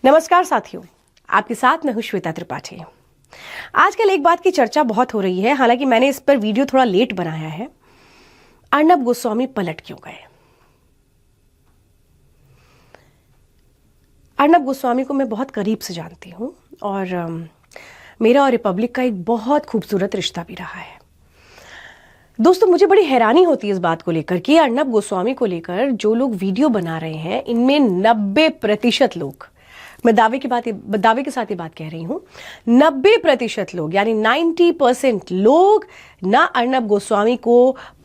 नमस्कार साथियों, आपके साथ मैं हूं श्वेता त्रिपाठी। आजकल एक बात की चर्चा बहुत हो रही है, हालांकि मैंने इस पर वीडियो थोड़ा लेट बनाया है। अर्नब गोस्वामी पलट क्यों गए? अर्नब गोस्वामी को मैं बहुत करीब से जानती हूं और मेरा और रिपब्लिक का एक बहुत खूबसूरत रिश्ता भी रहा है। दोस्तों, मुझे बड़ी हैरानी होती है इस बात को लेकर कि अर्नब गोस्वामी को लेकर जो लोग वीडियो बना रहे हैं, इनमें 90% लोग, मैं दावे के साथ ये बात कह रही हूं, 90% लोग यानी 90% लोग ना अर्नब गोस्वामी को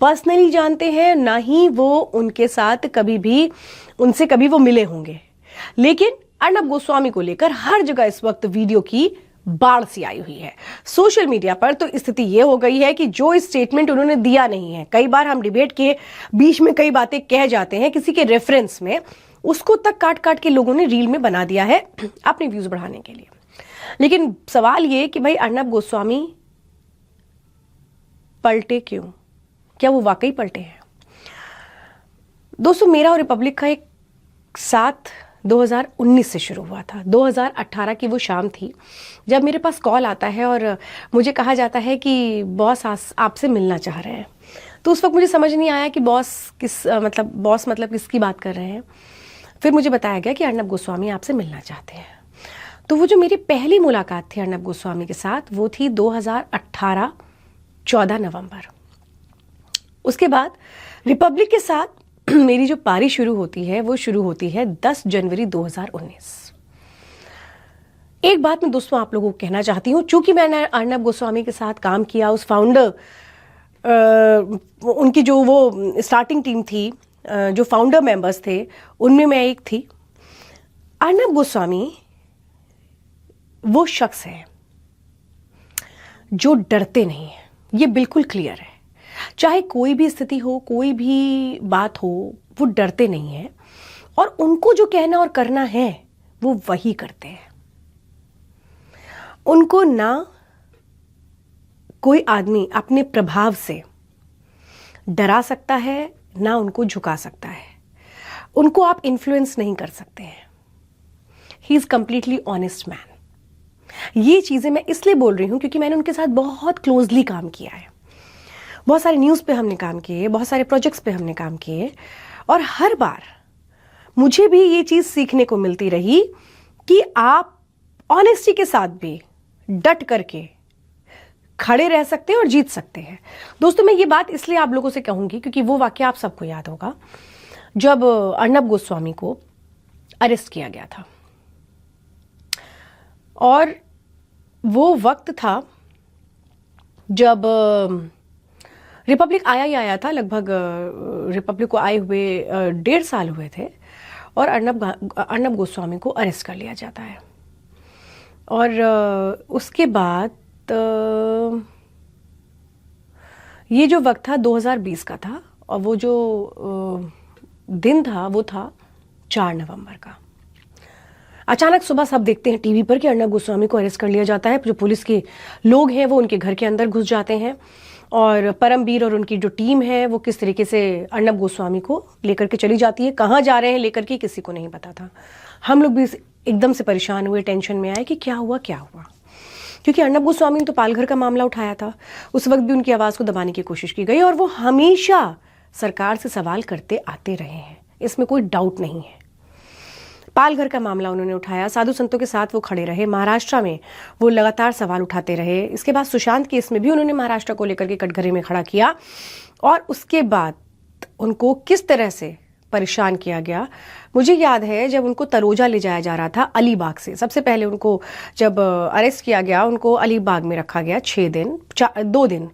पर्सनली जानते हैं, ना ही वो उनके साथ उनसे कभी वो मिले होंगे। लेकिन अर्नब गोस्वामी को लेकर हर जगह इस वक्त वीडियो की बाढ़ सी आई हुई है। सोशल मीडिया पर तो स्थिति यह हो गई है कि जो स्टेटमेंट उन्होंने दिया नहीं है, कई बार हम डिबेट के बीच में कई बातें कह जाते हैं किसी के रेफरेंस में, उसको तक काट काट के लोगों ने रील में बना दिया है अपने व्यूज बढ़ाने के लिए। लेकिन सवाल ये कि भाई अर्नब गोस्वामी पलटे क्यों? क्या वो वाकई पलटे हैं? दोस्तों, मेरा और रिपब्लिक का एक साथ 2019 से शुरू हुआ था। 2018 की वो शाम थी जब मेरे पास कॉल आता है और मुझे कहा जाता है कि बॉस आपसे मिलना चाह रहे हैं। तो उस वक्त मुझे समझ नहीं आया कि बॉस मतलब किसकी बात कर रहे हैं। फिर मुझे बताया गया कि अर्नब गोस्वामी आपसे मिलना चाहते हैं। तो वो जो मेरी पहली मुलाकात थी अर्नब गोस्वामी के साथ, वो थी 2018 14 नवंबर। उसके बाद रिपब्लिक के साथ मेरी जो पारी शुरू होती है वो शुरू होती है 10 जनवरी 2019। एक बात मैं दोस्तों आप लोगों को कहना चाहती हूँ, चूंकि मैंने अर्नब गोस्वामी के साथ काम किया, उस फाउंडर उनकी जो वो स्टार्टिंग टीम थी, जो फाउंडर मेंबर्स थे, उनमें मैं एक थी। अर्नब गोस्वामी वो शख्स है जो डरते नहीं है, ये बिल्कुल क्लियर है। चाहे कोई भी स्थिति हो, कोई भी बात हो, वो डरते नहीं है और उनको जो कहना और करना है वो वही करते हैं। उनको ना कोई आदमी अपने प्रभाव से डरा सकता है, ना उनको झुका सकता है। उनको आप इन्फ्लुएंस नहीं कर सकते हैं। He is completely honest man. ये चीजें मैं इसलिए बोल रही हूं क्योंकि मैंने उनके साथ बहुत क्लोजली काम किया है। बहुत सारे न्यूज़ पे हमने काम किए, बहुत सारे प्रोजेक्ट्स पे हमने काम किए और हर बार मुझे भी ये चीज़ सीखने को मिलती रही कि आप ऑनेस्टी के साथ भी डट करके खड़े रह सकते हैं और जीत सकते हैं। दोस्तों, मैं ये बात इसलिए आप लोगों से कहूँगी क्योंकि वो वाकया आप सबको याद होगा जब अर्नब गोस्वामी को अरेस्ट किया गया था। और वो वक्त था जब रिपब्लिक आया था। लगभग रिपब्लिक को आए हुए 1.5 साल हुए थे और अर्नब गोस्वामी को अरेस्ट कर लिया जाता है। और उसके बाद ये जो वक्त था 2020 का था और वो जो दिन था वो था 4 नवंबर का। अचानक सुबह सब देखते हैं टीवी पर कि अर्नब गोस्वामी को अरेस्ट कर लिया जाता है। जो पुलिस के लोग हैं वो उनके घर के अंदर घुस जाते हैं और परमबीर और उनकी जो टीम है वो किस तरीके से अर्नब गोस्वामी को लेकर के चली जाती है। कहाँ जा रहे हैं लेकर के किसी को नहीं पता था। हम लोग भी एकदम से परेशान हुए, टेंशन में आए कि क्या हुआ, क्योंकि अर्नब गोस्वामी ने तो पालघर का मामला उठाया था। उस वक्त भी उनकी आवाज़ को दबाने की कोशिश की गई और वो हमेशा सरकार से सवाल करते आते रहे हैं, इसमें कोई डाउट नहीं है। पालघर का मामला उन्होंने उठाया, साधु संतों के साथ वो खड़े रहे, महाराष्ट्र में वो लगातार सवाल उठाते रहे। इसके बाद सुशांत केस में भी उन्होंने महाराष्ट्र को लेकर के कटघरे में खड़ा किया और उसके बाद उनको किस तरह से परेशान किया गया। मुझे याद है जब उनको तलोजा ले जाया जा रहा था अलीबाग से, सबसे पहले उनको जब अरेस्ट किया गया उनको अलीबाग में रखा गया 2 दिन।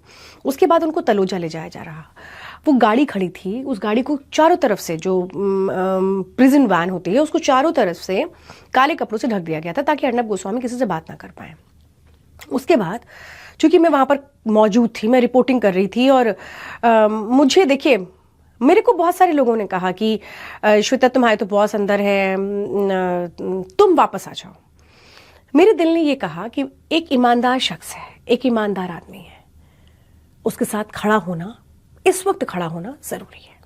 उसके बाद उनको तलोजा ले जाया जा रहा, वो गाड़ी खड़ी थी, उस गाड़ी को चारों तरफ से, जो प्रिजन वैन होती है उसको चारों तरफ से काले कपड़ों से ढक दिया गया था ताकि अर्नब गोस्वामी किसी से बात ना कर पाए। उसके बाद चूंकि मैं वहाँ पर मौजूद थी, मैं रिपोर्टिंग कर रही थी और मुझे देखिए, मेरे को बहुत सारे लोगों ने कहा कि श्वेता तुम्हारे तो बॉस अंदर है, तुम वापस आ जाओ। मेरे दिल ने ये कहा कि एक ईमानदार शख्स है, एक ईमानदार आदमी है, उसके साथ खड़ा होना, इस वक्त खड़ा होना जरूरी है।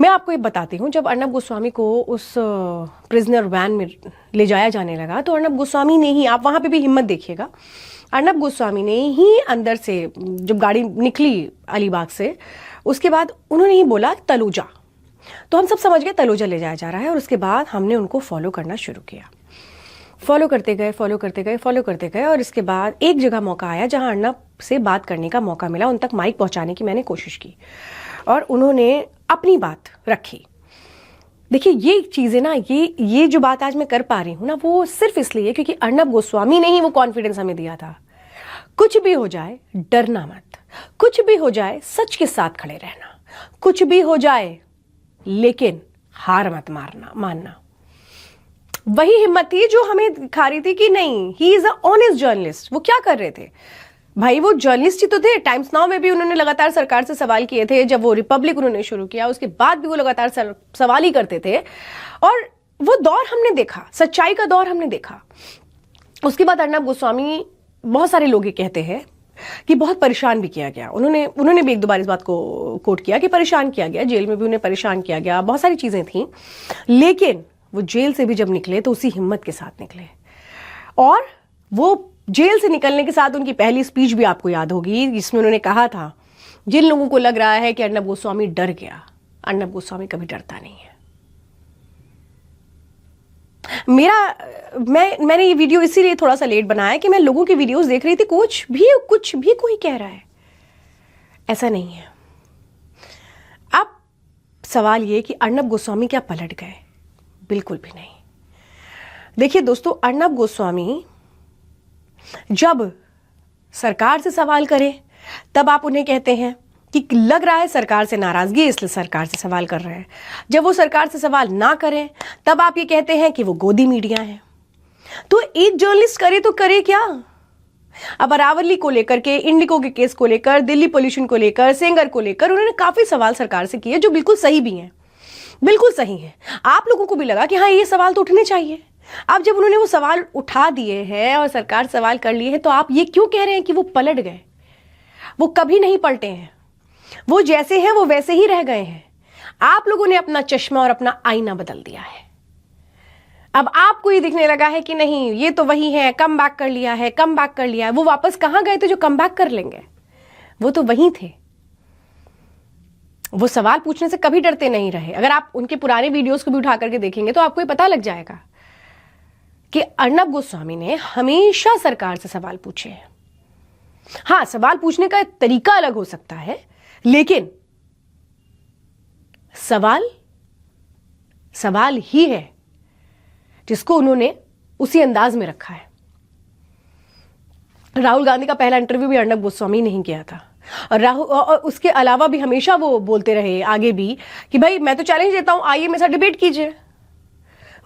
मैं आपको ये बताती हूँ, जब अर्नब गोस्वामी को उस प्रिजनर वैन में ले जाया जाने लगा तो अर्नब गोस्वामी ने ही, आप वहाँ पे भी हिम्मत देखिएगा, अर्नब गोस्वामी ने ही अंदर से जब गाड़ी निकली अलीबाग से, उसके बाद उन्होंने ही बोला तलूजा। तो हम सब समझ गए तलूजा ले जाया जा रहा है, और उसके बाद हमने उनको फॉलो करना शुरू किया। फॉलो करते गए और इसके बाद एक जगह मौका आया जहां अर्नब से बात करने का मौका मिला, उन तक माइक पहुंचाने की मैंने कोशिश की और उन्होंने अपनी बात रखी। देखिए ये चीज़ें ना, ये जो बात आज मैं कर पा रही हूँ ना, वो सिर्फ इसलिए क्योंकि अर्नब गोस्वामी ने ही वो कॉन्फिडेंस हमें दिया था। कुछ भी हो जाए डरना मत, कुछ भी हो जाए सच के साथ खड़े रहना, कुछ भी हो जाए लेकिन हार मत मानना। वही हिम्मत थी जो हमें दिखा रही थी कि नहीं, he is a honest journalist. वो क्या कर रहे थे भाई, वो जर्नलिस्ट ही तो थे। टाइम्स नाउ में भी उन्होंने लगातार सरकार से सवाल किए थे, जब वो रिपब्लिक उन्होंने शुरू किया उसके बाद भी वो लगातार सवाल ही करते थे, और वो दौर हमने देखा, सच्चाई का दौर हमने देखा। उसके बाद अर्नब गोस्वामी, बहुत सारे लोग ये कहते हैं कि बहुत परेशान भी किया गया, उन्होंने भी एक दो बार इस बात को कोट किया कि परेशान किया गया, जेल में भी उन्हें परेशान किया गया, बहुत सारी चीजें थी, लेकिन वो जेल से भी जब निकले तो उसी हिम्मत के साथ निकले। और वो जेल से निकलने के साथ उनकी पहली स्पीच भी आपको याद होगी, जिसमें उन्होंने कहा था, जिन लोगों को लग रहा है कि अर्नब गोस्वामी डर गया, अर्नब गोस्वामी कभी डरता नहीं है। मैंने ये वीडियो इसीलिए थोड़ा सा लेट बनाया कि मैं लोगों की वीडियोस देख रही थी, कुछ भी कोई कह रहा है, ऐसा नहीं है। अब सवाल ये कि अर्नब गोस्वामी क्या पलट गए? बिल्कुल भी नहीं। देखिए दोस्तों, अर्नब गोस्वामी जब सरकार से सवाल करें तब आप उन्हें कहते हैं कि लग रहा है सरकार से नाराजगी, इसलिए सरकार से सवाल कर रहे हैं। जब वो सरकार से सवाल ना करें तब आप ये कहते हैं कि वो गोदी मीडिया है। तो एक जर्नलिस्ट करे तो करे क्या? अब अरावली को लेकर के, इंडिको के केस को लेकर, दिल्ली पोल्यूशन को लेकर, सेंगर को लेकर उन्होंने काफी सवाल सरकार से किए जो बिल्कुल सही भी हैं, बिल्कुल सही है। आप लोगों को भी लगा कि हाँ ये सवाल तो उठने चाहिए। अब जब उन्होंने वो सवाल उठा दिए हैं और सरकार सवाल कर लिए हैं, तो आप ये क्यों कह रहे हैं कि वो पलट गए? वो कभी नहीं पलटे हैं, वो जैसे हैं वो वैसे ही रह गए हैं। आप लोगों ने अपना चश्मा और अपना आईना बदल दिया है। अब आपको ये दिखने लगा है कि नहीं ये तो वही है, कम बैक कर लिया है, कम बैक कर लिया है। वो वापस कहां गए थे जो कम बैक कर लेंगे? वो तो वही थे। वो सवाल पूछने से कभी डरते नहीं रहे। अगर आप उनके पुराने वीडियोस को भी उठा करके देखेंगे तो आपको ये पता लग जाएगा कि अर्नब गोस्वामी ने हमेशा सरकार से सवाल पूछे हैं। हां, सवाल पूछने का तरीका अलग हो सकता है, लेकिन सवाल ही है जिसको उन्होंने उसी अंदाज में रखा है। राहुल गांधी का पहला इंटरव्यू भी अर्नब गोस्वामी ने ही किया था, और उसके अलावा भी हमेशा वो बोलते रहे आगे भी कि भाई मैं तो चैलेंज देता हूं, आइए मेरे साथ डिबेट कीजिए।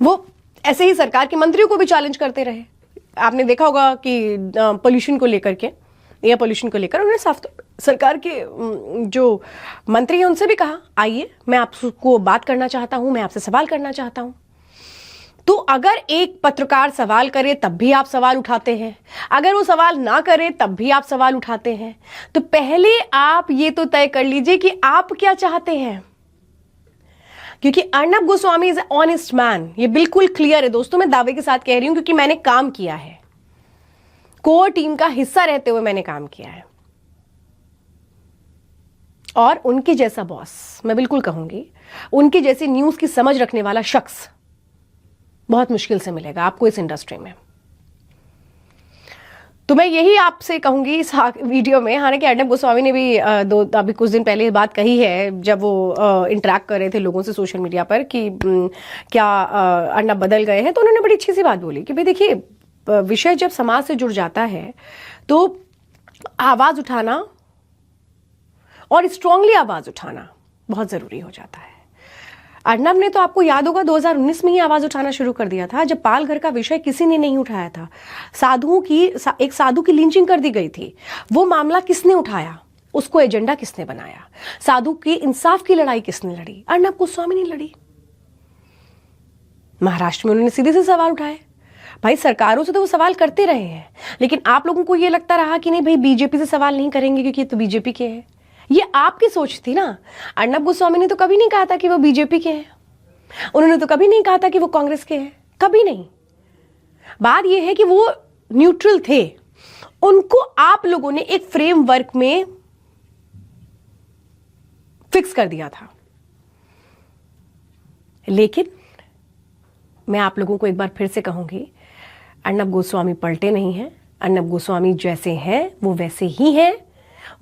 वो ऐसे ही सरकार के मंत्रियों को भी चैलेंज करते रहे। आपने देखा होगा कि पोल्यूशन को लेकर के, एयर पोल्यूशन को लेकर उन्होंने साफ सरकार के जो मंत्री हैं उनसे भी कहा, आइए मैं आपको बात करना चाहता हूं, मैं आपसे सवाल करना चाहता हूं। तो अगर एक पत्रकार सवाल करे तब भी आप सवाल उठाते हैं, अगर वो सवाल ना करे तब भी आप सवाल उठाते हैं। तो पहले आप ये तो तय कर लीजिए कि आप क्या चाहते हैं, क्योंकि Arnab Goswami is honest man. ये बिल्कुल क्लियर है दोस्तों, मैं दावे के साथ कह रही हूं क्योंकि मैंने काम किया है, कोर टीम का हिस्सा रहते हुए मैंने काम किया है। और उनके जैसा बॉस, मैं बिल्कुल कहूंगी, उनकी जैसी न्यूज की समझ रखने वाला शख्स बहुत मुश्किल से मिलेगा आपको इस इंडस्ट्री में। तो मैं यही आपसे कहूंगी इस वीडियो में। हालांकि अर्नब गोस्वामी ने भी अभी कुछ दिन पहले बात कही है, जब वो इंटरेक्ट कर रहे थे लोगों से सोशल मीडिया पर कि क्या अर्नब बदल गए हैं, तो उन्होंने बड़ी अच्छी सी बात बोली कि भाई देखिए, विषय जब समाज से जुड़ जाता है तो आवाज उठाना और स्ट्रांगली आवाज उठाना बहुत जरूरी हो जाता है। अर्नब ने तो आपको याद होगा 2019 में ही आवाज उठाना शुरू कर दिया था, जब पालघर का विषय किसी ने नहीं उठाया था। एक साधु की लिंचिंग कर दी गई थी, वो मामला किसने उठाया, उसको एजेंडा किसने बनाया, साधु की इंसाफ की लड़ाई किसने लड़ी? अर्नब गोस्वामी ने लड़ी। महाराष्ट्र में उन्होंने सीधे से सवाल उठाए। भाई सरकारों से तो वो सवाल करते रहे हैं, लेकिन आप लोगों को ये लगता रहा कि नहीं भाई बीजेपी से सवाल नहीं करेंगे क्योंकि ये तो बीजेपी के हैं। ये आपकी सोच थी ना। अर्नब गोस्वामी ने तो कभी नहीं कहा था कि वो बीजेपी के हैं, उन्होंने तो कभी नहीं कहा था कि वो कांग्रेस के हैं, कभी नहीं। बात ये है कि वो न्यूट्रल थे, उनको आप लोगों ने एक फ्रेमवर्क में फिक्स कर दिया था। लेकिन मैं आप लोगों को एक बार फिर से कहूंगी, अर्नब गोस्वामी पलटे नहीं हैं। अर्नब गोस्वामी जैसे हैं वो वैसे ही हैं,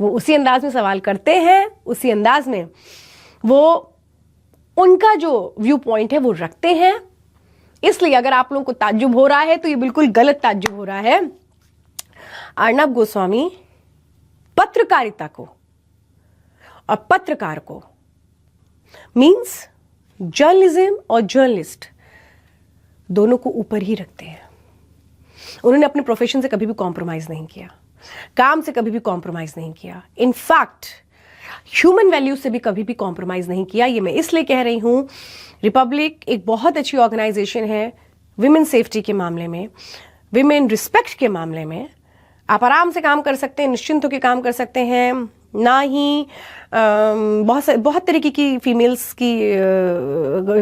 वो उसी अंदाज में सवाल करते हैं, उसी अंदाज में वो उनका जो व्यू पॉइंट है वो रखते हैं। इसलिए अगर आप लोगों को ताज्जुब हो रहा है तो ये बिल्कुल गलत ताज्जुब हो रहा है। अर्नब गोस्वामी पत्रकारिता को और पत्रकार को, मींस जर्नलिज्म और जर्नलिस्ट, दोनों को ऊपर ही रखते हैं। उन्होंने अपने प्रोफेशन से कभी भी कॉम्प्रोमाइज नहीं किया, काम से कभी भी कॉम्प्रोमाइज नहीं किया, इनफैक्ट ह्यूमन वैल्यूज से भी कभी भी कॉम्प्रोमाइज नहीं किया। ये मैं इसलिए कह रही हूं, रिपब्लिक एक बहुत अच्छी ऑर्गेनाइजेशन है विमेन सेफ्टी के मामले में, विमेन रिस्पेक्ट के मामले में। आप आराम से काम कर सकते हैं, निश्चिंत होकर काम कर सकते हैं। ना ही बहुत तरीके की फीमेल्स की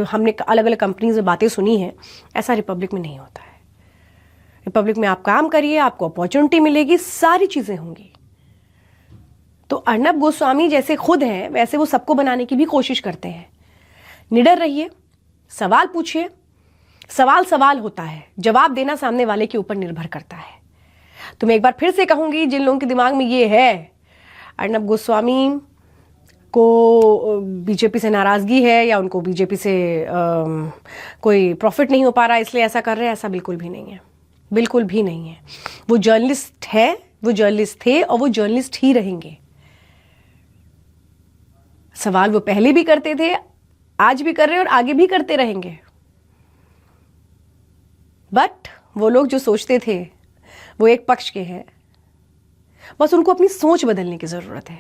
हमने अलग अलग कंपनीज में बातें सुनी हैं, ऐसा रिपब्लिक में नहीं होता है। रिपब्लिक में आप काम करिए, आपको अपॉर्चुनिटी मिलेगी, सारी चीजें होंगी। तो अर्नब गोस्वामी जैसे खुद हैं वैसे वो सबको बनाने की भी कोशिश करते हैं। निडर रहिए, सवाल पूछिए, सवाल सवाल होता है, जवाब देना सामने वाले के ऊपर निर्भर करता है। तो मैं एक बार फिर से कहूंगी, जिन लोगों के दिमाग में ये है अर्नब गोस्वामी को बीजेपी से नाराजगी है या उनको बीजेपी से कोई प्रॉफिट नहीं हो पा रहा इसलिए ऐसा कर रहे हैं, ऐसा बिल्कुल भी नहीं है, बिल्कुल भी नहीं है। वो जर्नलिस्ट है, वो जर्नलिस्ट थे और वो जर्नलिस्ट ही रहेंगे। सवाल वो पहले भी करते थे, आज भी कर रहे हैं और आगे भी करते रहेंगे। बट वो लोग जो सोचते थे वो एक पक्ष के हैं, बस उनको अपनी सोच बदलने की जरूरत है।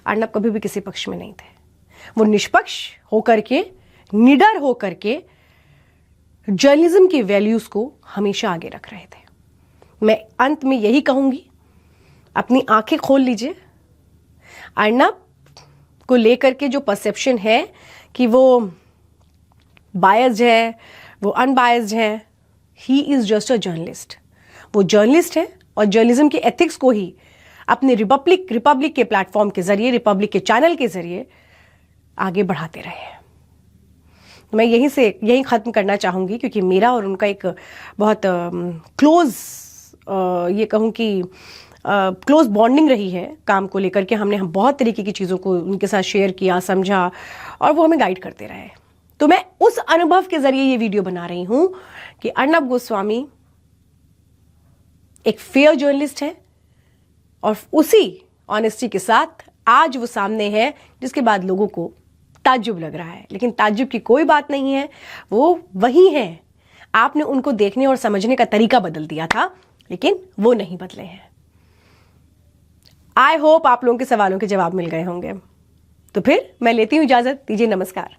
अर्नब कभी भी किसी पक्ष में नहीं थे, वो निष्पक्ष होकर के, निडर होकर के जर्नलिज्म की वैल्यूज को हमेशा आगे रख रहे थे। मैं अंत में यही कहूंगी, अपनी आंखें खोल लीजिए। अर्नब को लेकर के जो परसेप्शन है कि वो बायस्ड है, वो अनबायस्ड है, he is just a journalist. वो जर्नलिस्ट है और जर्नलिज्म के एथिक्स को ही अपने रिपब्लिक के प्लेटफॉर्म के जरिए, रिपब्लिक के चैनल के जरिए आगे बढ़ाते रहे। मैं यहीं खत्म करना चाहूंगी, क्योंकि मेरा और उनका एक बहुत क्लोज, ये कहूं कि क्लोज बॉन्डिंग रही है काम को लेकर के। हम बहुत तरीके की चीज़ों को उनके साथ शेयर किया, समझा, और वो हमें गाइड करते रहे। तो मैं उस अनुभव के जरिए ये वीडियो बना रही हूं कि अर्नब गोस्वामी एक फेयर जर्नलिस्ट है और उसी ऑनेस्टी के साथ आज वो सामने है, जिसके बाद लोगों को ताज्जुब लग रहा है। लेकिन ताज्जुब की कोई बात नहीं है, वो वही है। आपने उनको देखने और समझने का तरीका बदल दिया था, लेकिन वो नहीं बदले हैं। आई होप आप लोगों के सवालों के जवाब मिल गए होंगे। तो फिर मैं लेती हूं इजाजत, दीजिए नमस्कार।